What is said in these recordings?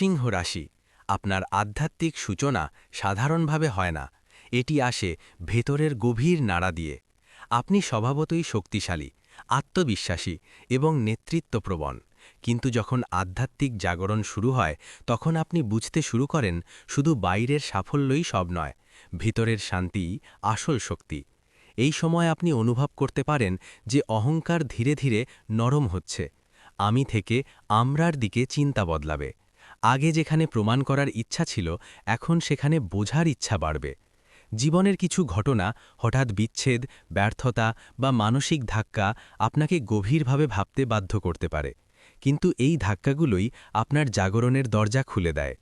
সিংহ রাশি, আপনার আধ্যাত্মিক সূচনা সাধারণভাবে হয় না। এটি আসে ভেতরের গভীর নাড়া দিয়ে। আপনি স্বভাবতই শক্তিশালী, আত্মবিশ্বাসী এবং নেতৃত্বপ্রবণ। কিন্তু যখন আধ্যাত্মিক জাগরণ শুরু হয়, তখন আপনি বুঝতে শুরু করেন শুধু বাইরের সাফল্যই সব নয়, ভিতরের শান্তিই আসল শক্তি। এই সময় আপনি অনুভব করতে পারেন যে অহংকার ধীরে ধীরে নরম হচ্ছে। আমি থেকে আমরার দিকে চিন্তা বদলাবে। আগে যেখানে প্রমাণ করার ইচ্ছা ছিল, এখন সেখানে বোঝার ইচ্ছা বাড়বে। জীবনের কিছু ঘটনা, হঠাৎ বিচ্ছেদ, ব্যর্থতা বা মানসিক ধাক্কা আপনাকে গভীরভাবে ভাবতে বাধ্য করতে পারে। কিন্তু এই ধাক্কাগুলোই আপনার জাগরণের দরজা খুলে দেয়।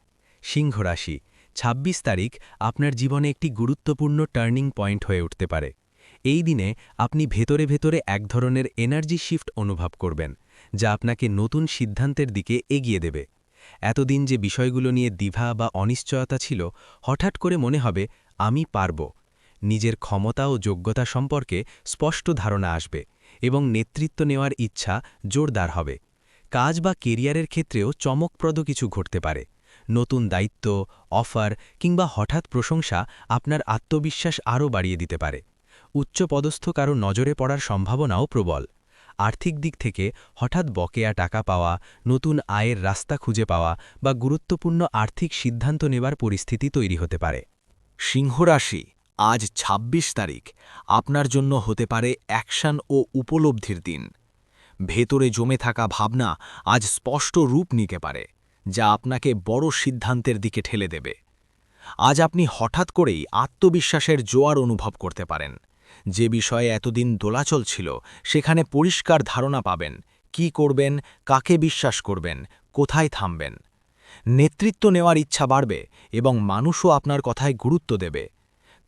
সিংহ রাশি, ২৬ তারিখ আপনার জীবনে একটি গুরুত্বপূর্ণ টার্নিং পয়েন্ট হয়ে উঠতে পারে। এই দিনে আপনি ভেতরে ভেতরে এক ধরনের এনার্জি শিফট অনুভব করবেন, যা আপনাকে নতুন সিদ্ধান্তের দিকে এগিয়ে দেবে। এতদিন যে বিষয়গুলো নিয়ে দ্বিধা বা অনিশ্চয়তা ছিল, হঠাৎ করে মনে হবে আমি পারব। নিজের ক্ষমতা ও যোগ্যতা সম্পর্কে স্পষ্ট ধারণা আসবে এবং নেতৃত্ব নেওয়ার ইচ্ছা জোরদার হবে। কাজ বা কেরিয়ারের ক্ষেত্রেও চমকপ্রদ কিছু ঘটতে পারে। নতুন দায়িত্ব, অফার কিংবা হঠাৎ প্রশংসা আপনার আত্মবিশ্বাস আরও বাড়িয়ে দিতে পারে। উচ্চপদস্থ কারো নজরে পড়ার সম্ভাবনাও প্রবল। আর্থিক দিক থেকে হঠাৎ বকেয়া টাকা পাওয়া, নতুন আয়ের রাস্তা খুঁজে পাওয়া বা গুরুত্বপূর্ণ আর্থিক সিদ্ধান্ত নেবার পরিস্থিতি তৈরি হতে পারে। সিংহ রাশি, আজ ২৬ তারিখ আপনার জন্য হতে পারে অ্যাকশন ও উপলব্ধির দিন। ভেতরে জমে থাকা ভাবনা আজ স্পষ্ট রূপ নিতে পারে, যা আপনাকে বড় সিদ্ধান্তের দিকে ঠেলে দেবে। আজ আপনি হঠাৎ করেই আত্মবিশ্বাসের জোয়ার অনুভব করতে পারেন। যে বিষয়ে এতদিন দোলাচল ছিল, সেখানে পরিষ্কার ধারণা পাবেন। কি করবেন, কাকে বিশ্বাস করবেন, কোথায় থামবেন। নেতৃত্ব নেওয়ার ইচ্ছা বাড়বে এবং মানুষও আপনার কথায় গুরুত্ব দেবে।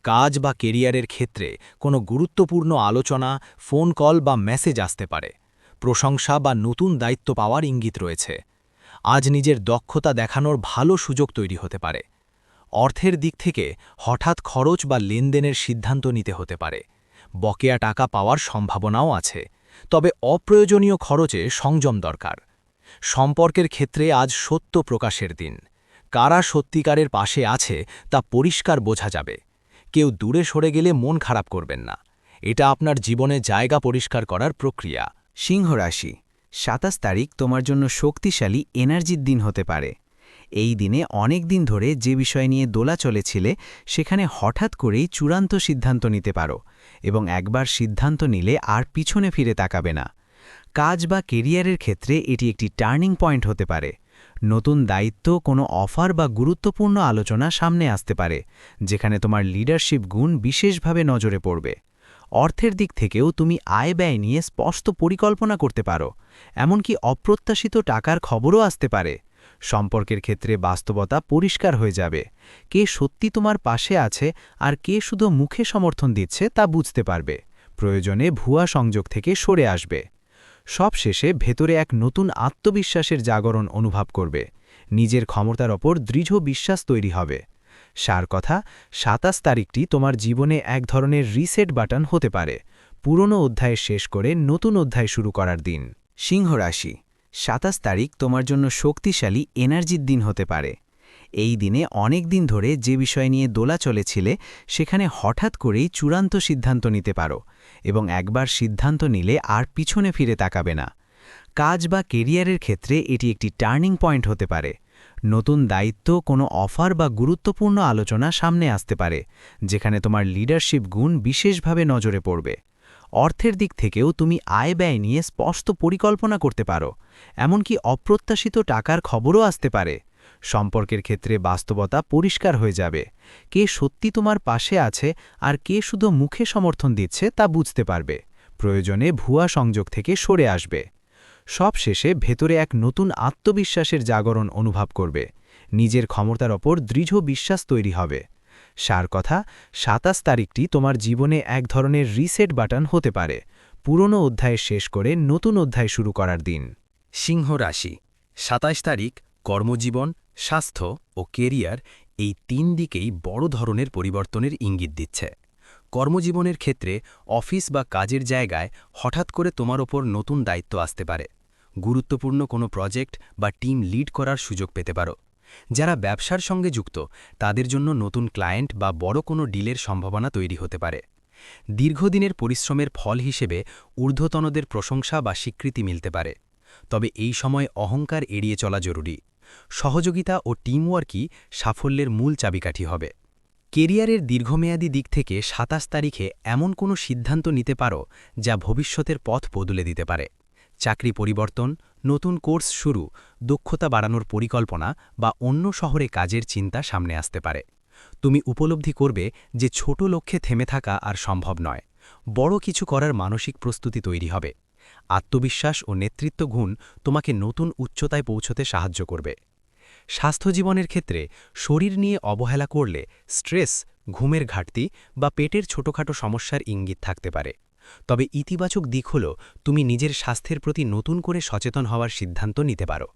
কাজ বা কেরিয়ারের ক্ষেত্রে কোনো গুরুত্বপূর্ণ আলোচনা, ফোন কল বা মেসেজ আসতে পারে। প্রশংসা বা নতুন দায়িত্ব পাওয়ার ইঙ্গিত রয়েছে। আজ নিজের দক্ষতা দেখানোর ভালো সুযোগ তৈরি হতে পারে। অর্থের দিক থেকে হঠাৎ খরচ বা লেনদেনের সিদ্ধান্ত নিতে হতে পারে। বকেয়া টাকা পাওয়ার সম্ভাবনাও আছে, তবে অপ্রয়োজনীয় খরচে সংযম দরকার। সম্পর্কের ক্ষেত্রে আজ সত্য প্রকাশের দিন। কারা সত্যিকারের পাশে আছে তা পরিষ্কার বোঝা যাবে। কেউ দূরে সরে গেলে মন খারাপ করবেন না। এটা আপনার জীবনে জায়গা পরিষ্কার করার প্রক্রিয়া। সিংহ রাশি, ২৭ তারিখ তোমার জন্য শক্তিশালী এনার্জির দিন হতে পারে। এই দিনে অনেক দিন ধরে যে বিষয় নিয়ে দোলাচলে ছিলে, সেখানে হঠাৎ করেই চূড়ান্ত সিদ্ধান্ত নিতে পারো এবং একবার সিদ্ধান্ত নিলে আর পিছনে ফিরে তাকাবে না। কাজ বা কেরিয়ারের ক্ষেত্রে এটি একটি টার্নিং পয়েন্ট হতে পারে। নতুন দায়িত্ব, কোনো অফার বা গুরুত্বপূর্ণ আলোচনা সামনে আসতে পারে, যেখানে তোমার লিডারশিপ গুণ বিশেষভাবে নজরে পড়বে। অর্থের দিক থেকেও তুমি আয় ব্যয় নিয়ে স্পষ্ট পরিকল্পনা করতে পারো, এমনকি অপ্রত্যাশিত টাকার খবরও আসতে পারে। সম্পর্কের ক্ষেত্রে বাস্তবতা পরিষ্কার হয়ে যাবে। কে সত্যি তোমার পাশে আছে আর কে শুধু মুখে সমর্থন দিচ্ছে তা বুঝতে পারবে। প্রয়োজনে ভুয়া সংযোগ থেকে সরে আসবে। সবশেষে ভেতরে এক নতুন আত্মবিশ্বাসের জাগরণ অনুভব করবে। নিজের ক্ষমতার ওপর দৃঢ় বিশ্বাস তৈরি হবে। সার কথা, ২৭ তারিখটি তোমার জীবনে এক ধরনের রিসেট বাটন হতে পারে। পুরনো অধ্যায় শেষ করে নতুন অধ্যায় শুরু করার দিন। সিংহ রাশি, ২৭ তারিখ তোমার জন্য শক্তিশালী এনার্জির দিন হতে পারে। এই দিনে অনেক দিন ধরে যে বিষয় নিয়ে দোলাচলে ছিলে, সেখানে হঠাৎ করেই চূড়ান্ত সিদ্ধান্ত নিতে পারো এবং একবার সিদ্ধান্ত নিলে আর পিছনে ফিরে তাকাবে না। কাজ বা কেরিয়ারের ক্ষেত্রে এটি একটি টার্নিং পয়েন্ট হতে পারে। নতুন দায়িত্ব, কোনো অফার বা গুরুত্বপূর্ণ আলোচনা সামনে আসতে পারে, যেখানে তোমার লিডারশিপ গুণ বিশেষভাবে নজরে পড়বে। অর্থের দিক থেকেও তুমি আয় ব্যয় নিয়ে স্পষ্ট পরিকল্পনা করতে পারো, এমনকি অপ্রত্যাশিত টাকার খবরও আসতে পারে। সম্পর্কের ক্ষেত্রে বাস্তবতা পরিষ্কার হয়ে যাবে। কে সত্যি তোমার পাশে আছে আর কে শুধু মুখে সমর্থন দিচ্ছে তা বুঝতে পারবে। প্রয়োজনে ভুয়া সংযোগ থেকে সরে আসবে। সবশেষে ভেতরে এক নতুন আত্মবিশ্বাসের জাগরণ অনুভব করবে। নিজের ক্ষমতার ওপর দৃঢ় বিশ্বাস তৈরি হবে। সার কথা, ২৭ তারিখটি তোমার জীবনে এক ধরনের রিসেট বাটন হতে পারে। পুরনো অধ্যায় শেষ করে নতুন অধ্যায় শুরু করার দিন। সিংহ রাশি, ২৭ তারিখ কর্মজীবন, স্বাস্থ্য ও কেরিয়ার এই ৩ দিকেই বড় ধরনের পরিবর্তনের ইঙ্গিত দিচ্ছে। কর্মজীবনের ক্ষেত্রে অফিস বা কাজের জায়গায় হঠাৎ করে তোমার ওপর নতুন দায়িত্ব আসতে পারে। গুরুত্বপূর্ণ কোনো প্রজেক্ট বা টিম লিড করার সুযোগ পেতে পারো। যারা ব্যবসার সঙ্গে যুক্ত তাদের জন্য নতুন ক্লায়েন্ট বা বড় কোনো ডিলের সম্ভাবনা তৈরি হতে পারে। দীর্ঘদিনের পরিশ্রমের ফল হিসেবে ঊর্ধ্বতনদের প্রশংসা বা স্বীকৃতি মিলতে পারে। তবে এই সময় অহংকার এড়িয়ে চলা জরুরি। সহযোগিতা ও টিমওয়ার্কই সাফল্যের মূল চাবিকাঠি হবে। কেরিয়ারের দীর্ঘমেয়াদী দিক থেকে ২৭ তারিখে এমন কোনো সিদ্ধান্ত নিতে পারো যা ভবিষ্যতের পথ বদলে দিতে পারে। চাকরি পরিবর্তন, নতুন কোর্স শুরু, দক্ষতা বাড়ানোর পরিকল্পনা বা অন্য শহরে কাজের চিন্তা সামনে আসতে পারে। তুমি উপলব্ধি করবে যে ছোট লক্ষ্যে থেমে থাকা আর সম্ভব নয়। বড় কিছু করার মানসিক প্রস্তুতি তৈরি হবে। আত্মবিশ্বাস ও নেতৃত্ব গুণ তোমাকে নতুন উচ্চতায় পৌঁছতে সাহায্য করবে। স্বাস্থ্য জীবনের ক্ষেত্রে শরীর নিয়ে অবহেলা করলে স্ট্রেস, ঘুমের ঘাটতি বা পেটের ছোটখাটো সমস্যার ইঙ্গিত থাকতে পারে। তবে ইতিবাচক দিক হল তুমি নিজের স্বাস্থ্যের প্রতি নতুন করে সচেতন হওয়ার সিদ্ধান্ত নিতে পারো।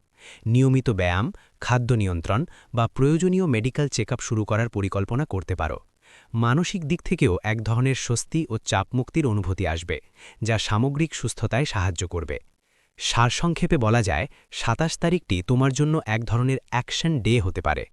নিয়মিত ব্যায়াম, খাদ্য নিয়ন্ত্রণ বা প্রয়োজনীয় মেডিকেল চেকআপ শুরু করার পরিকল্পনা করতে পারো। মানসিক দিক থেকেও এক ধরনের স্বস্তি ও চাপমুক্তির অনুভূতি আসবে, যা সামগ্রিক সুস্থতায় সাহায্য করবে। সারসংক্ষেপে বলা যায় ২৭ তারিখটি তোমার জন্য এক ধরনের অ্যাকশন ডে হতে পারে।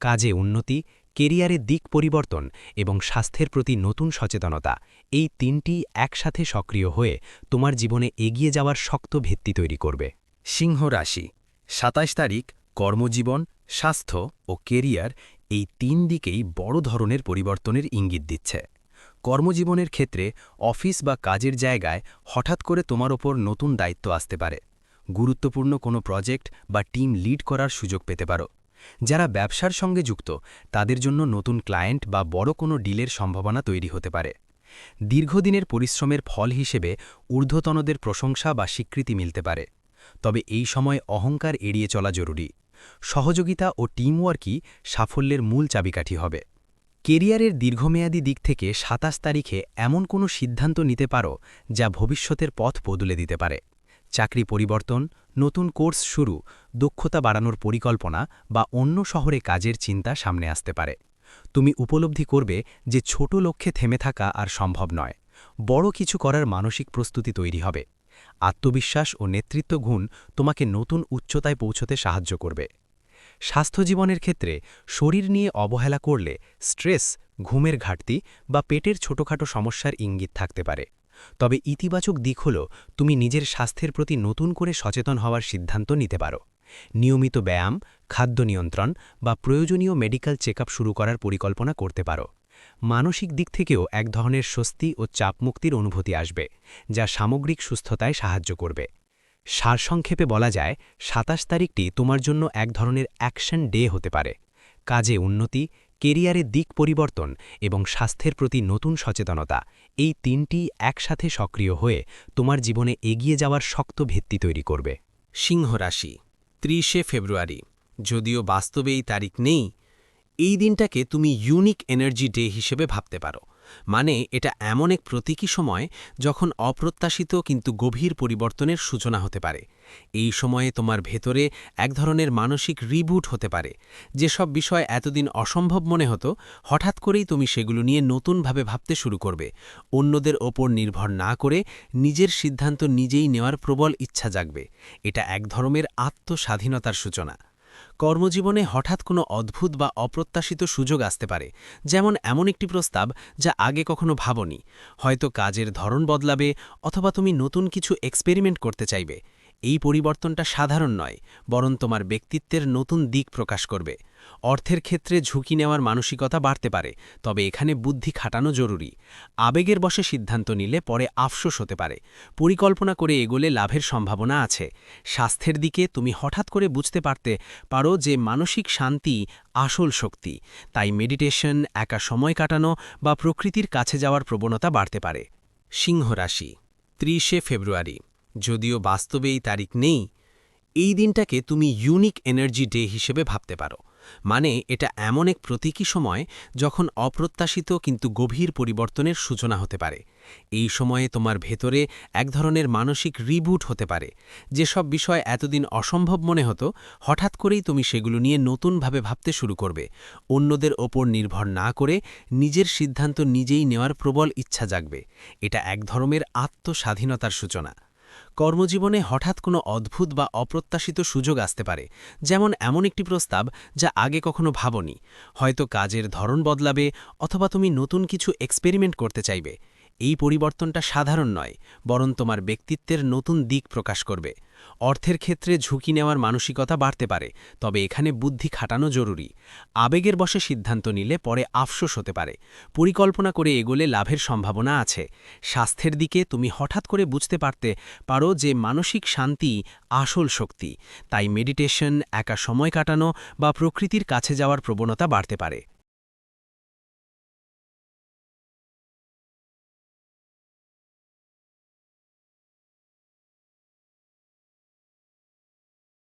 কাজে উন্নতি, কেরিয়ারের দিক পরিবর্তন এবং স্বাস্থ্যের প্রতি নতুন সচেতনতা, এই তিনটি একসাথে সক্রিয় হয়ে তোমার জীবনে এগিয়ে যাওয়ার শক্ত ভিত্তি তৈরি করবে। সিংহ রাশি, ২৭ তারিখ কর্মজীবন, স্বাস্থ্য ও কেরিয়ার এই তিন দিকেই বড় ধরনের পরিবর্তনের ইঙ্গিত দিচ্ছে। কর্মজীবনের ক্ষেত্রে অফিস বা কাজের জায়গায় হঠাৎ করে তোমার ওপর নতুন দায়িত্ব আসতে পারে। গুরুত্বপূর্ণ কোনো প্রজেক্ট বা টিম লিড করার সুযোগ পেতে পারো। যারা ব্যবসার সঙ্গে যুক্ত তাদের জন্য নতুন ক্লায়েন্ট বা বড় কোনো ডিলের সম্ভাবনা তৈরি হতে পারে। দীর্ঘদিনের পরিশ্রমের ফল হিসেবে ঊর্ধ্বতনদের প্রশংসা বা স্বীকৃতি মিলতে পারে। তবে এই সময় অহংকার এড়িয়ে চলা জরুরি। সহযোগিতা ও টিমওয়ার্কই সাফল্যের মূল চাবিকাঠি হবে। কেরিয়ারের দীর্ঘমেয়াদী দিক থেকে ২৭ তারিখে এমন কোনো সিদ্ধান্ত নিতে পারো যা ভবিষ্যতের পথ বদলে দিতে পারে। চাকরি পরিবর্তন, নতুন কোর্স শুরু, দক্ষতা বাড়ানোর পরিকল্পনা বা অন্য শহরে কাজের চিন্তা সামনে আসতে পারে। তুমি উপলব্ধি করবে যে ছোট লক্ষ্যে থেমে থাকা আর সম্ভব নয়। বড় কিছু করার মানসিক প্রস্তুতি তৈরি হবে। আত্মবিশ্বাস ও নেতৃত্ব গুণ তোমাকে নতুন উচ্চতায় পৌঁছতে সাহায্য করবে। স্বাস্থ্য জীবনের ক্ষেত্রে শরীর নিয়ে অবহেলা করলে স্ট্রেস, ঘুমের ঘাটতি বা পেটের ছোটখাটো সমস্যার ইঙ্গিত থাকতে পারে। তবে ইতিবাচক দিক হল তুমি নিজের স্বাস্থ্যের প্রতি নতুন করে সচেতন হওয়ার সিদ্ধান্ত নিতে পারো। নিয়মিত ব্যায়াম, খাদ্য নিয়ন্ত্রণ বা প্রয়োজনীয় মেডিকেল চেকআপ শুরু করার পরিকল্পনা করতে পারো। মানসিক দিক থেকেও এক ধরনের স্বস্তি ও চাপমুক্তির অনুভূতি আসবে, যা সামগ্রিক সুস্থতায় সাহায্য করবে। সারসংক্ষেপে বলা যায় ২৭ তারিখটি তোমার জন্য এক ধরনের অ্যাকশন ডে হতে পারে। কাজে উন্নতি, কেরিয়ারের দিক পরিবর্তন এবং স্বাস্থ্যের প্রতি নতুন সচেতনতা, এই তিনটি একসাথে সক্রিয় হয়ে তোমার জীবনে এগিয়ে যাওয়ার শক্ত ভিত্তি তৈরি করবে। সিংহ রাশি, ৩০শে ফেব্রুয়ারি, যদিও বাস্তবে এই তারিখ নেই, এই দিনটাকে তুমি ইউনিক এনার্জি ডে হিসেবে ভাবতে পারো। মানে এটা এমন এক প্রতীকী সময় যখন অপ্রত্যাশিত কিন্তু গভীর পরিবর্তনের সূচনা হতে পারে। এই সময়ে তোমার ভেতরে এক ধরনের মানসিক রিবুট হতে পারে। যেসব বিষয় এতদিন অসম্ভব মনে হতো, হঠাৎ করেই তুমি সেগুলো নিয়ে নতুনভাবে ভাবতে শুরু করবে। অন্যদের ওপর নির্ভর না করে নিজের সিদ্ধান্ত নিজেই নেওয়ার প্রবল ইচ্ছা জাগবে। এটা এক ধরনের আত্মস্বাধীনতার সূচনা। কর্মজীবনে হঠাৎ কোনো অদ্ভুত বা অপ্রত্যাশিত সুযোগ আসতে পারে, যেমন এমন একটি প্রস্তাব যা আগে কখনো ভাবনি। হয়তো কাজের ধরন বদলাবে অথবা তুমি নতুন কিছু এক্সপেরিমেন্ট করতে চাইবে। এই পরিবর্তনটা সাধারণ নয়, বরং তোমার ব্যক্তিত্বের নতুন দিক প্রকাশ করবে। অর্থের ক্ষেত্রে ঝুঁকি নেওয়ার মানসিকতা বাড়তে পারে, তবে এখানে বুদ্ধি খাটানো জরুরি। আবেগের বশে সিদ্ধান্ত নিলে পরে আফসোস হতে পারে। পরিকল্পনা করে এগোলে লাভের সম্ভাবনা আছে। স্বাস্থ্যের দিকে তুমি হঠাৎ করে বুঝতে পারো যে মানসিক শান্তি আসল শক্তি। তাই মেডিটেশন, একা সময় কাটানো বা প্রকৃতির কাছে যাওয়ার প্রবণতা বাড়তে পারে। সিংহ রাশি, ৩০শে ফেব্রুয়ারি, যদিও বাস্তবে এই তারিখ নেই, এই দিনটাকে তুমি ইউনিক এনার্জি ডে হিসেবে ভাবতে পারো। মানে এটা এমন এক প্রতীকী সময় যখন অপ্রত্যাশিত কিন্তু গভীর পরিবর্তনের সূচনা হতে পারে। এই সময়ে তোমার ভেতরে এক ধরনের মানসিক রিবুট হতে পারে। যেসব বিষয় এতদিন অসম্ভব মনে হতো, হঠাৎ করেই তুমি সেগুলো নিয়ে নতুনভাবে ভাবতে শুরু করবে। অন্যদের ওপর নির্ভর না করে নিজের সিদ্ধান্ত নিজেই নেওয়ার প্রবল ইচ্ছা জাগবে। এটা এক ধরনের আত্মস্বাধীনতার সূচনা। কর্মজীবনে হঠাৎ কোনো অদ্ভুত বা অপ্রত্যাশিত সুযোগ আসতে পারে, যেমন এমন একটি প্রস্তাব যা আগে কখনো ভাবনি। হয়তো কাজের ধরন বদলাবে, অথবা তুমি নতুন কিছু এক্সপেরিমেন্ট করতে চাইবে। এই পরিবর্তনটা সাধারণ নয়, বরং তোমার ব্যক্তিত্বের নতুন দিক প্রকাশ করবে। অর্থের ক্ষেত্রে ঝুঁকি নেওয়ার মানসিকতা বাড়তে পারে, তবে এখানে বুদ্ধি খাটানো জরুরি। আবেগের বশে সিদ্ধান্ত নিলে পরে আফসোস হতে পারে। পরিকল্পনা করে এগোলে লাভের সম্ভাবনা আছে। স্বাস্থ্যের দিকে তুমি হঠাৎ করে বুঝতে পারো যে মানসিক শান্তি আসল শক্তি। তাই মেডিটেশন, একা সময় কাটানো বা প্রকৃতির কাছে যাওয়ার প্রবণতা বাড়তে পারে।